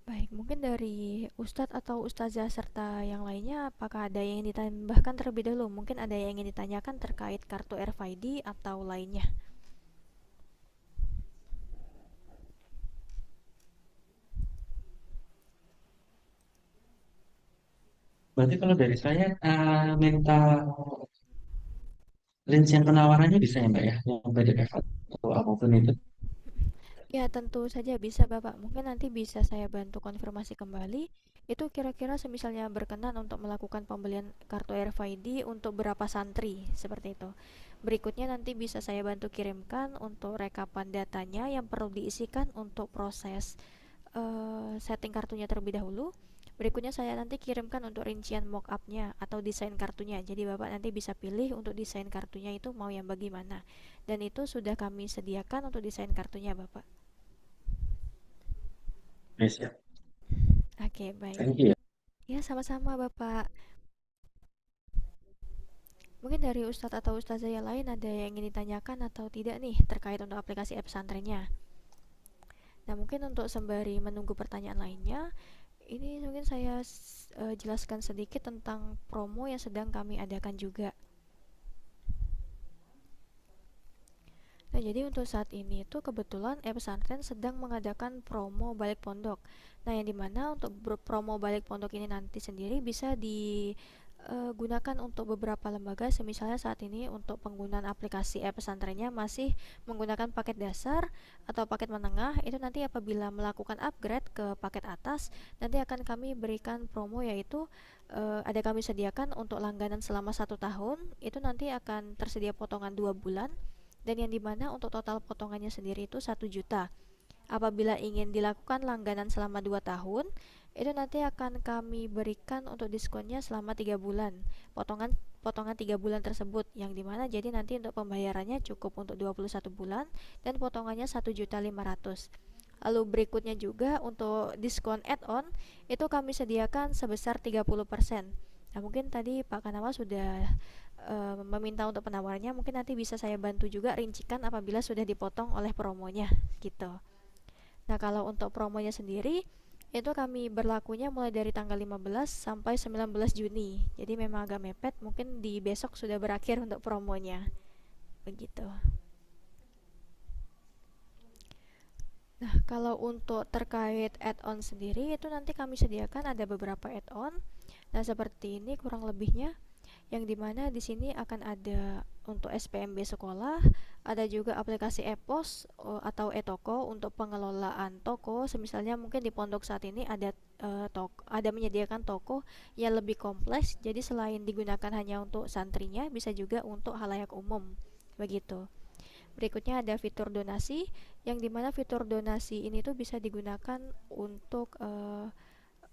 Baik, mungkin dari Ustadz atau Ustazah serta yang lainnya, apakah ada yang ingin ditambahkan terlebih dahulu? Mungkin ada yang ingin ditanyakan terkait kartu RFID atau lainnya. Berarti kalau dari saya minta rincian penawarannya bisa ya Mbak ya, yang PDF atau apapun itu. Ya, tentu saja bisa Bapak. Mungkin nanti bisa saya bantu konfirmasi kembali. Itu kira-kira semisalnya berkenan untuk melakukan pembelian kartu RFID untuk berapa santri, seperti itu. Berikutnya nanti bisa saya bantu kirimkan untuk rekapan datanya yang perlu diisikan untuk proses setting kartunya terlebih dahulu. Berikutnya saya nanti kirimkan untuk rincian mockupnya atau desain kartunya. Jadi Bapak nanti bisa pilih untuk desain kartunya itu mau yang bagaimana. Dan itu sudah kami sediakan untuk desain kartunya Bapak. Yes, ya. Oke, baik. Thank you ya. Ya, sama-sama Bapak. Mungkin dari Ustadz atau Ustazah yang lain ada yang ingin ditanyakan atau tidak nih terkait untuk aplikasi app pesantrennya. Nah, mungkin untuk sembari menunggu pertanyaan lainnya, ini mungkin saya jelaskan sedikit tentang promo yang sedang kami adakan juga. Nah, jadi untuk saat ini itu kebetulan pesantren sedang mengadakan promo balik pondok. Nah, yang dimana untuk promo balik pondok ini nanti sendiri bisa digunakan untuk beberapa lembaga. Semisalnya saat ini untuk penggunaan aplikasi pesantrennya masih menggunakan paket dasar atau paket menengah. Itu nanti apabila melakukan upgrade ke paket atas, nanti akan kami berikan promo yaitu ada kami sediakan untuk langganan selama 1 tahun. Itu nanti akan tersedia potongan 2 bulan dan yang dimana untuk total potongannya sendiri itu 1 juta. Apabila ingin dilakukan langganan selama 2 tahun, itu nanti akan kami berikan untuk diskonnya selama 3 bulan. Potongan potongan 3 bulan tersebut yang dimana jadi nanti untuk pembayarannya cukup untuk 21 bulan dan potongannya 1.500.000. Lalu berikutnya juga untuk diskon add-on itu kami sediakan sebesar 30%. Nah, mungkin tadi Pak Kanawal sudah meminta untuk penawarannya, mungkin nanti bisa saya bantu juga rincikan apabila sudah dipotong oleh promonya gitu. Nah, kalau untuk promonya sendiri itu kami berlakunya mulai dari tanggal 15 sampai 19 Juni. Jadi memang agak mepet, mungkin di besok sudah berakhir untuk promonya. Begitu. Nah, kalau untuk terkait add-on sendiri itu nanti kami sediakan ada beberapa add-on. Nah, seperti ini kurang lebihnya yang dimana di sini akan ada untuk SPMB sekolah, ada juga aplikasi e-pos atau e-toko untuk pengelolaan toko. Semisalnya mungkin di pondok saat ini ada menyediakan toko yang lebih kompleks. Jadi selain digunakan hanya untuk santrinya, bisa juga untuk halayak umum. Begitu. Berikutnya ada fitur donasi, yang dimana fitur donasi ini tuh bisa digunakan untuk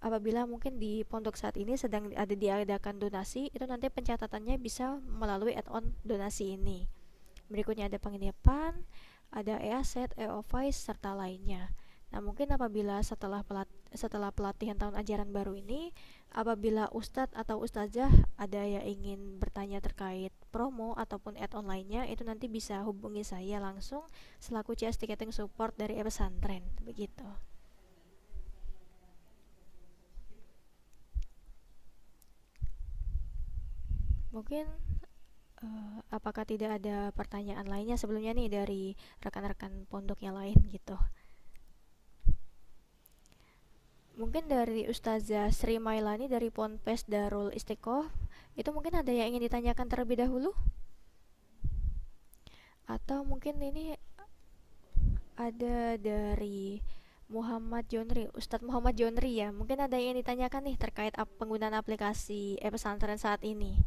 apabila mungkin di pondok saat ini sedang ada diadakan donasi, itu nanti pencatatannya bisa melalui add-on donasi ini. Berikutnya ada penginapan, ada e-asset, e-office, serta lainnya. Nah, mungkin apabila setelah pelatihan tahun ajaran baru ini, apabila Ustadz atau Ustazah ada yang ingin bertanya terkait promo ataupun add-on lainnya, itu nanti bisa hubungi saya langsung selaku CS Ticketing Support dari pesantren. Begitu. Mungkin apakah tidak ada pertanyaan lainnya sebelumnya nih dari rekan-rekan pondok yang lain gitu? Mungkin dari Ustazah Sri Mailani dari Ponpes Darul Istiqomah itu mungkin ada yang ingin ditanyakan terlebih dahulu? Atau mungkin ini ada dari Muhammad Jonri, Ustadz Muhammad Jonri ya. Mungkin ada yang ingin ditanyakan nih terkait penggunaan aplikasi pesantren saat ini.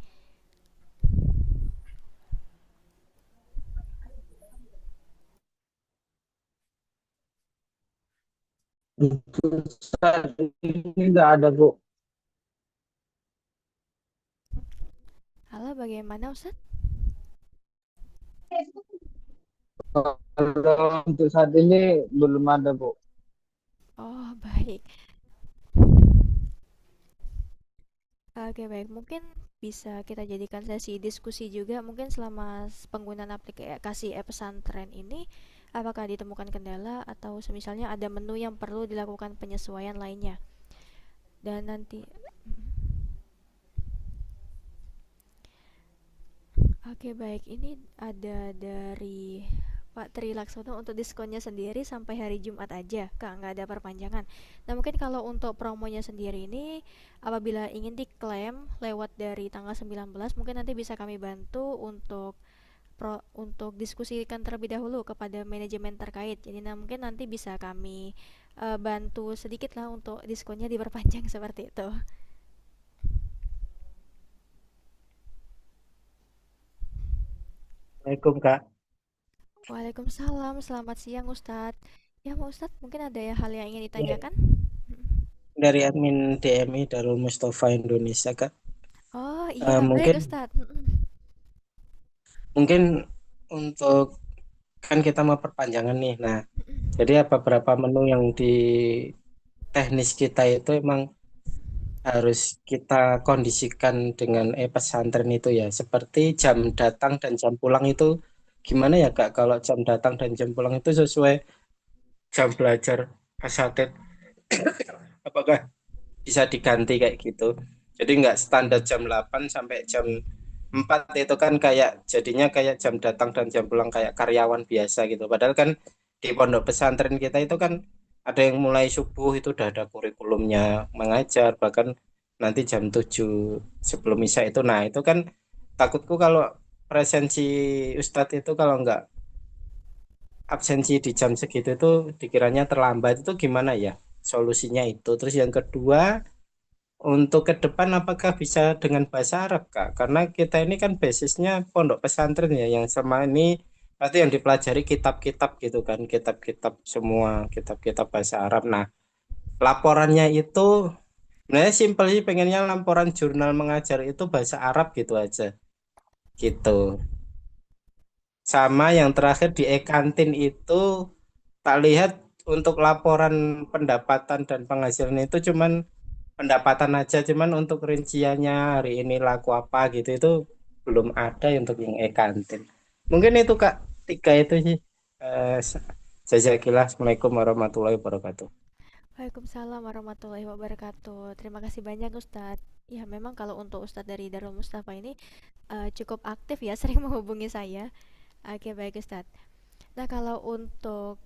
Untuk saat ini nggak ada, Bu. Halo, bagaimana Ustadz? Kalau untuk saat ini belum ada, Bu. Oh, baik. Oke, baik. Mungkin bisa kita jadikan sesi diskusi juga. Mungkin selama penggunaan aplikasi pesantren ini, apakah ditemukan kendala atau semisalnya ada menu yang perlu dilakukan penyesuaian lainnya. Dan nanti, oke, baik. Ini ada dari Pak Tri Laksono untuk diskonnya sendiri sampai hari Jumat aja, Kak, nggak ada perpanjangan. Nah, mungkin kalau untuk promonya sendiri ini, apabila ingin diklaim lewat dari tanggal 19, mungkin nanti bisa kami bantu untuk diskusikan terlebih dahulu kepada manajemen terkait. Jadi, nah, mungkin nanti bisa kami bantu sedikit lah untuk diskonnya diperpanjang seperti itu. Assalamualaikum, Kak. Waalaikumsalam, selamat siang Ustadz. Ya, Pak Ustadz, mungkin ada hal yang ingin Ya, ditanyakan? dari admin DMI Darul Mustafa Indonesia, Kak. Oh iya, baik Mungkin Ustadz. mungkin untuk kan kita mau perpanjangan nih. Nah, jadi apa beberapa menu yang di teknis kita itu emang harus kita kondisikan dengan pesantren itu ya. Seperti jam datang dan jam pulang itu gimana ya, Kak? Kalau jam datang dan jam pulang itu sesuai jam belajar asatid, apakah bisa diganti kayak gitu? Jadi nggak standar jam 8 sampai jam 4 itu kan kayak jadinya kayak jam datang dan jam pulang kayak karyawan biasa gitu. Padahal kan di pondok pesantren kita itu kan ada yang mulai subuh itu udah ada kurikulumnya mengajar, bahkan nanti jam 7 sebelum isya itu. Nah, itu kan takutku kalau presensi Ustadz itu kalau nggak absensi di jam segitu itu dikiranya terlambat, itu gimana ya solusinya itu. Terus yang kedua, untuk ke depan apakah bisa dengan bahasa Arab, Kak? Karena kita ini kan basisnya pondok pesantren ya, yang sama ini pasti yang dipelajari kitab-kitab gitu kan, kitab-kitab semua, kitab-kitab bahasa Arab. Nah, laporannya itu sebenarnya simpel sih, pengennya laporan jurnal mengajar itu bahasa Arab gitu aja, gitu. Sama yang terakhir di e-kantin itu tak lihat untuk laporan pendapatan dan penghasilan itu cuman pendapatan aja, cuman untuk rinciannya hari ini laku apa gitu itu belum ada untuk yang e-kantin. Mungkin itu, Kak, tiga itu sih. Eh, Jazakillah. Assalamualaikum warahmatullahi wabarakatuh. Waalaikumsalam warahmatullahi wabarakatuh. Terima kasih banyak Ustadz. Ya, memang kalau untuk Ustadz dari Darul Mustafa ini cukup aktif ya, sering menghubungi saya. Oke, baik Ustadz. Nah, kalau untuk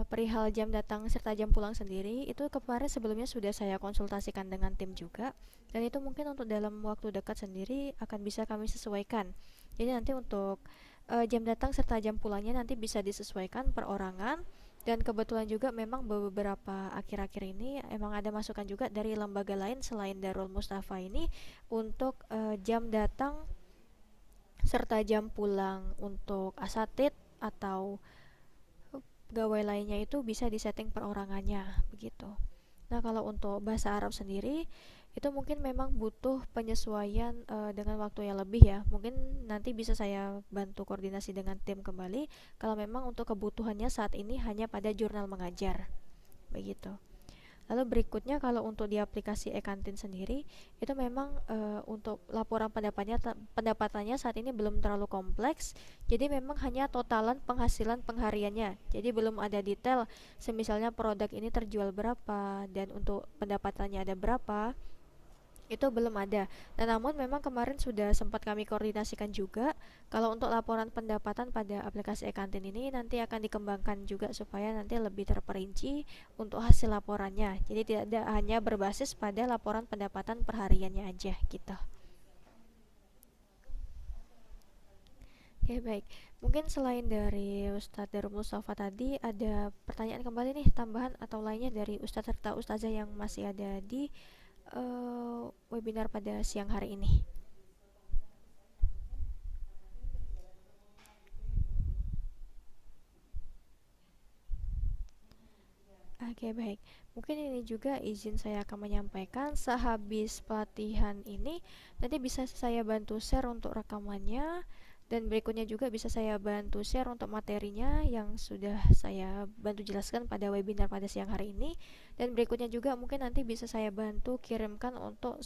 perihal jam datang serta jam pulang sendiri, itu kemarin sebelumnya sudah saya konsultasikan dengan tim juga, dan itu mungkin untuk dalam waktu dekat sendiri akan bisa kami sesuaikan. Jadi nanti untuk jam datang serta jam pulangnya nanti bisa disesuaikan perorangan, dan kebetulan juga memang beberapa akhir-akhir ini emang ada masukan juga dari lembaga lain selain Darul Mustafa ini untuk jam datang serta jam pulang untuk asatid atau pegawai lainnya itu bisa disetting perorangannya begitu. Nah, kalau untuk bahasa Arab sendiri itu mungkin memang butuh penyesuaian dengan waktu yang lebih ya. Mungkin nanti bisa saya bantu koordinasi dengan tim kembali kalau memang untuk kebutuhannya saat ini hanya pada jurnal mengajar. Begitu. Lalu berikutnya kalau untuk di aplikasi e-kantin sendiri itu memang untuk laporan pendapatannya saat ini belum terlalu kompleks. Jadi memang hanya totalan penghasilan penghariannya. Jadi belum ada detail semisalnya produk ini terjual berapa dan untuk pendapatannya ada berapa, itu belum ada. Nah, namun memang kemarin sudah sempat kami koordinasikan juga kalau untuk laporan pendapatan pada aplikasi e-kantin ini nanti akan dikembangkan juga supaya nanti lebih terperinci untuk hasil laporannya. Jadi tidak hanya berbasis pada laporan pendapatan perhariannya aja gitu. Oke, baik. Mungkin selain dari Ustadz Darul Mustafa tadi ada pertanyaan kembali nih tambahan atau lainnya dari Ustadz serta Ustazah yang masih ada di webinar pada siang hari ini. Oke, baik. Mungkin ini juga izin saya akan menyampaikan sehabis pelatihan ini nanti bisa saya bantu share untuk rekamannya dan berikutnya juga bisa saya bantu share untuk materinya yang sudah saya bantu jelaskan pada webinar pada siang hari ini dan berikutnya juga mungkin nanti bisa saya bantu kirimkan untuk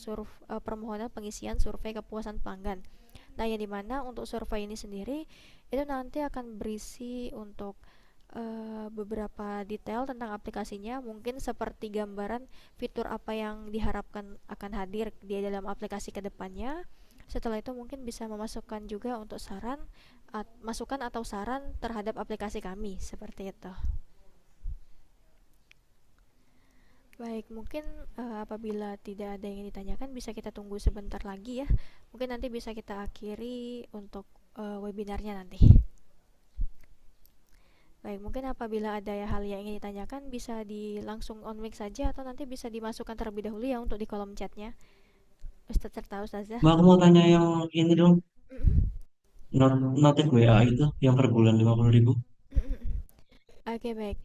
permohonan pengisian survei kepuasan pelanggan. Nah, yang dimana untuk survei ini sendiri itu nanti akan berisi untuk beberapa detail tentang aplikasinya, mungkin seperti gambaran fitur apa yang diharapkan akan hadir di dalam aplikasi ke depannya. Setelah itu mungkin bisa memasukkan juga untuk masukan atau saran terhadap aplikasi kami, seperti itu. Baik, mungkin apabila tidak ada yang ditanyakan bisa kita tunggu sebentar lagi ya. Mungkin nanti bisa kita akhiri untuk webinarnya nanti. Baik, mungkin apabila ada hal yang ingin ditanyakan bisa langsung on mic saja atau nanti bisa dimasukkan terlebih dahulu ya untuk di kolom chatnya. Ustadz serta Ustazah. Aku mau tanya yang ini dong, Mm-mm. notif WA itu yang per bulan 50.000. Oke, baik.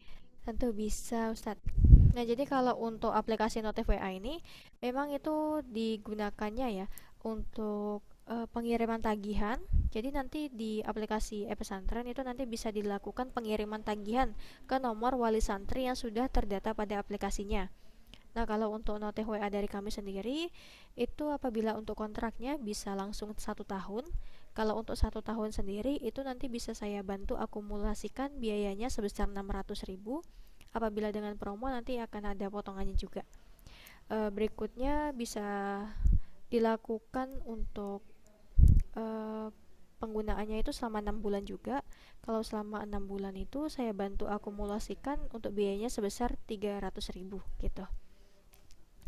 Tentu bisa, Ustadz. Nah, jadi kalau untuk aplikasi Notif WA ini memang itu digunakannya ya untuk pengiriman tagihan. Jadi nanti di aplikasi e-pesantren itu nanti bisa dilakukan pengiriman tagihan ke nomor wali santri yang sudah terdata pada aplikasinya. Nah, kalau untuk notif WA dari kami sendiri, itu apabila untuk kontraknya bisa langsung 1 tahun. Kalau untuk 1 tahun sendiri, itu nanti bisa saya bantu akumulasikan biayanya sebesar 600.000. Apabila dengan promo nanti akan ada potongannya juga. Berikutnya bisa dilakukan untuk eh, penggunaannya itu selama 6 bulan juga. Kalau selama 6 bulan itu saya bantu akumulasikan untuk biayanya sebesar 300.000 gitu.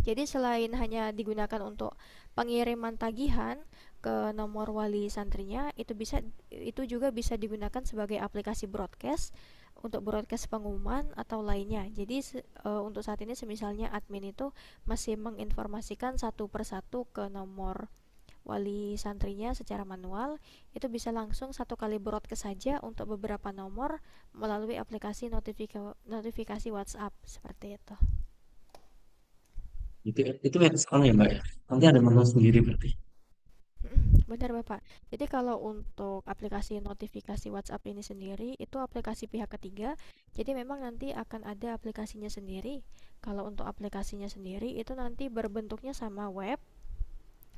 Jadi selain hanya digunakan untuk pengiriman tagihan ke nomor wali santrinya, itu juga bisa digunakan sebagai aplikasi broadcast untuk broadcast pengumuman atau lainnya. Jadi untuk saat ini semisalnya admin itu masih menginformasikan satu persatu ke nomor wali santrinya secara manual, itu bisa langsung satu kali broadcast saja untuk beberapa nomor melalui aplikasi notifikasi WhatsApp seperti itu. Itu external ya Mbak ya. Nanti ada menu sendiri berarti. Benar Bapak. Jadi kalau untuk aplikasi notifikasi WhatsApp ini sendiri itu aplikasi pihak ketiga. Jadi memang nanti akan ada aplikasinya sendiri. Kalau untuk aplikasinya sendiri itu nanti berbentuknya sama web.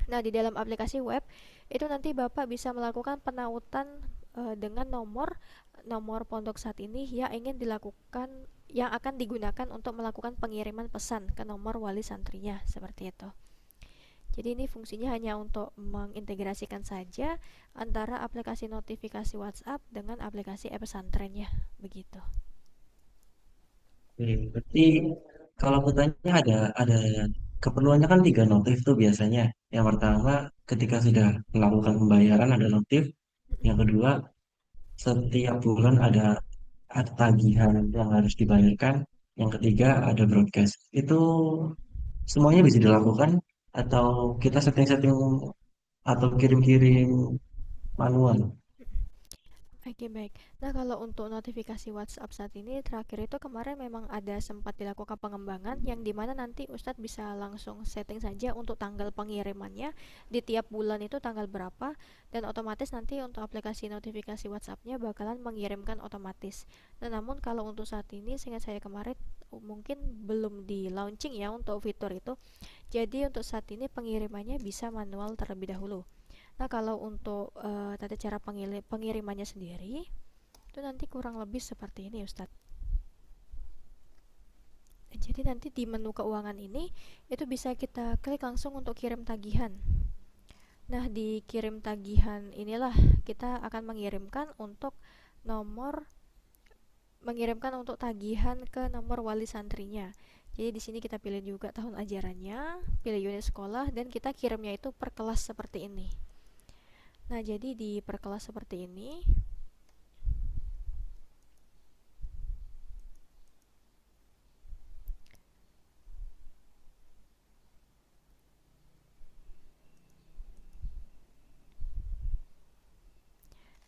Nah, di dalam aplikasi web itu nanti Bapak bisa melakukan penautan dengan nomor pondok saat ini yang akan digunakan untuk melakukan pengiriman pesan ke nomor wali santrinya seperti itu. Jadi ini fungsinya hanya untuk mengintegrasikan saja antara aplikasi notifikasi WhatsApp dengan aplikasi e-pesantrennya, begitu. Berarti kalau aku tanya ada keperluannya kan 3 notif tuh biasanya. Yang pertama ketika sudah melakukan pembayaran ada notif. Yang kedua setiap bulan ada tagihan yang harus dibayarkan. Yang ketiga ada broadcast. Itu semuanya bisa dilakukan atau kita setting-setting atau kirim-kirim manual. Oke, baik. Nah, kalau untuk notifikasi WhatsApp saat ini terakhir itu kemarin memang ada sempat dilakukan pengembangan yang dimana nanti Ustadz bisa langsung setting saja untuk tanggal pengirimannya di tiap bulan itu tanggal berapa dan otomatis nanti untuk aplikasi notifikasi WhatsAppnya bakalan mengirimkan otomatis. Nah, namun kalau untuk saat ini seingat saya kemarin mungkin belum di launching ya untuk fitur itu. Jadi untuk saat ini pengirimannya bisa manual terlebih dahulu. Nah, kalau untuk tata cara pengirimannya sendiri, itu nanti kurang lebih seperti ini, Ustadz. Jadi nanti di menu keuangan ini, itu bisa kita klik langsung untuk kirim tagihan. Nah, di kirim tagihan inilah kita akan mengirimkan untuk tagihan ke nomor wali santrinya. Jadi di sini kita pilih juga tahun ajarannya, pilih unit sekolah, dan kita kirimnya itu per kelas seperti ini. Nah, jadi di per kelas seperti ini.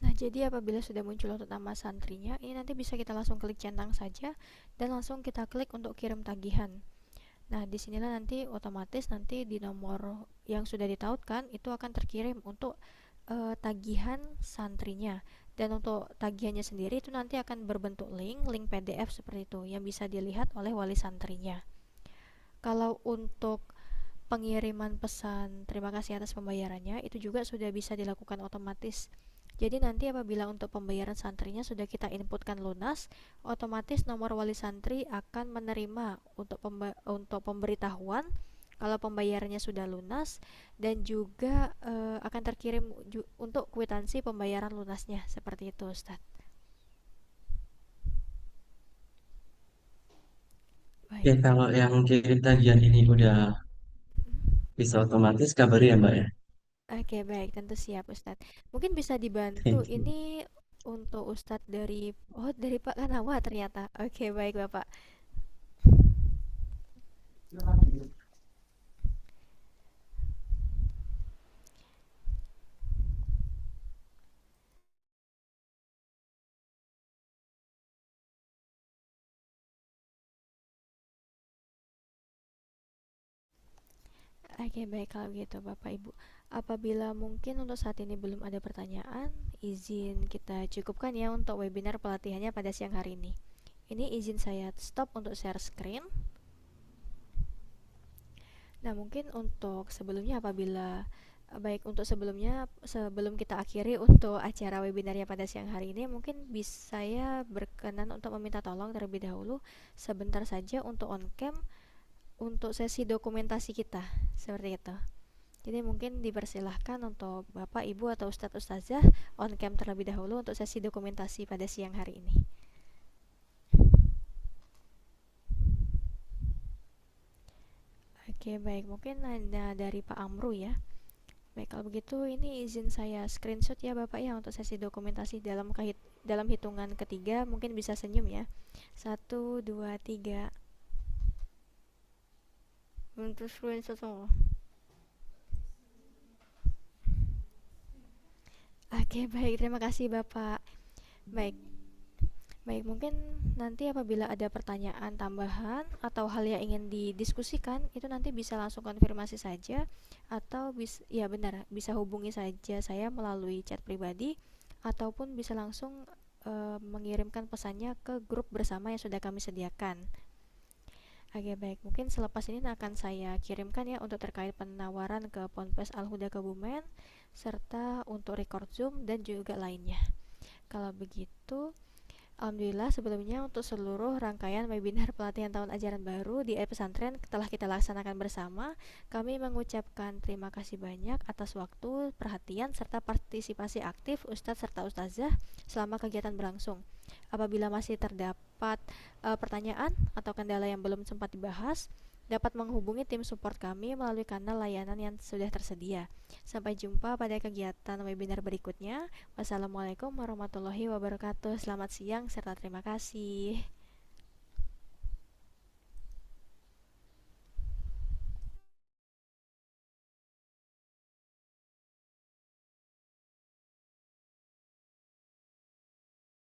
Nah, Jadi apabila sudah muncul untuk nama santrinya, ini nanti bisa kita langsung klik centang saja dan langsung kita klik untuk kirim tagihan. Nah, disinilah nanti otomatis nanti di nomor yang sudah ditautkan itu akan terkirim untuk tagihan santrinya. Dan untuk tagihannya sendiri itu nanti akan berbentuk link PDF seperti itu yang bisa dilihat oleh wali santrinya. Kalau untuk pengiriman pesan terima kasih atas pembayarannya itu juga sudah bisa dilakukan otomatis. Jadi nanti apabila untuk pembayaran santrinya sudah kita inputkan lunas, otomatis nomor wali santri akan menerima untuk pemberitahuan kalau pembayarannya sudah lunas dan juga akan terkirim untuk kwitansi pembayaran lunasnya seperti itu, Ustadz. Ya, Baik. kalau yang kirim tagihan ini udah bisa otomatis kabari ya Mbak ya. Oke, baik, tentu siap Ustadz. Mungkin bisa dibantu Thank you. ini untuk Ustadz dari Pak Kanawa ternyata. Oke, baik Bapak. Oke, baik kalau gitu Bapak Ibu. Apabila mungkin untuk saat ini belum ada pertanyaan, izin kita cukupkan ya untuk webinar pelatihannya pada siang hari ini. Ini izin saya stop untuk share screen. Nah, mungkin untuk sebelumnya sebelum kita akhiri untuk acara webinarnya pada siang hari ini, mungkin bisa saya berkenan untuk meminta tolong terlebih dahulu sebentar saja untuk on cam untuk sesi dokumentasi kita seperti itu. Jadi mungkin dipersilahkan untuk Bapak, Ibu atau Ustadz Ustazah on cam terlebih dahulu untuk sesi dokumentasi pada siang hari ini. Oke, baik, mungkin ada dari Pak Amru ya. Baik, kalau begitu ini izin saya screenshot ya Bapak ya untuk sesi dokumentasi dalam hitungan ketiga, mungkin bisa senyum ya. 1, 2, 3. Untuk screenshot semua. Oke, baik, terima kasih Bapak. Baik. Baik, mungkin nanti apabila ada pertanyaan tambahan atau hal yang ingin didiskusikan, itu nanti bisa langsung konfirmasi saja atau ya benar, bisa hubungi saja saya melalui chat pribadi ataupun bisa langsung mengirimkan pesannya ke grup bersama yang sudah kami sediakan. Oke, baik, mungkin selepas ini akan saya kirimkan ya untuk terkait penawaran ke Ponpes Al-Huda Kebumen serta untuk record Zoom dan juga lainnya. Kalau begitu, alhamdulillah sebelumnya untuk seluruh rangkaian webinar pelatihan tahun ajaran baru di pesantren telah kita laksanakan bersama. Kami mengucapkan terima kasih banyak atas waktu, perhatian, serta partisipasi aktif Ustadz serta Ustazah selama kegiatan berlangsung. Apabila masih terdapat pertanyaan atau kendala yang belum sempat dibahas, dapat menghubungi tim support kami melalui kanal layanan yang sudah tersedia. Sampai jumpa pada kegiatan webinar berikutnya. Wassalamualaikum warahmatullahi wabarakatuh. Selamat siang serta terima kasih.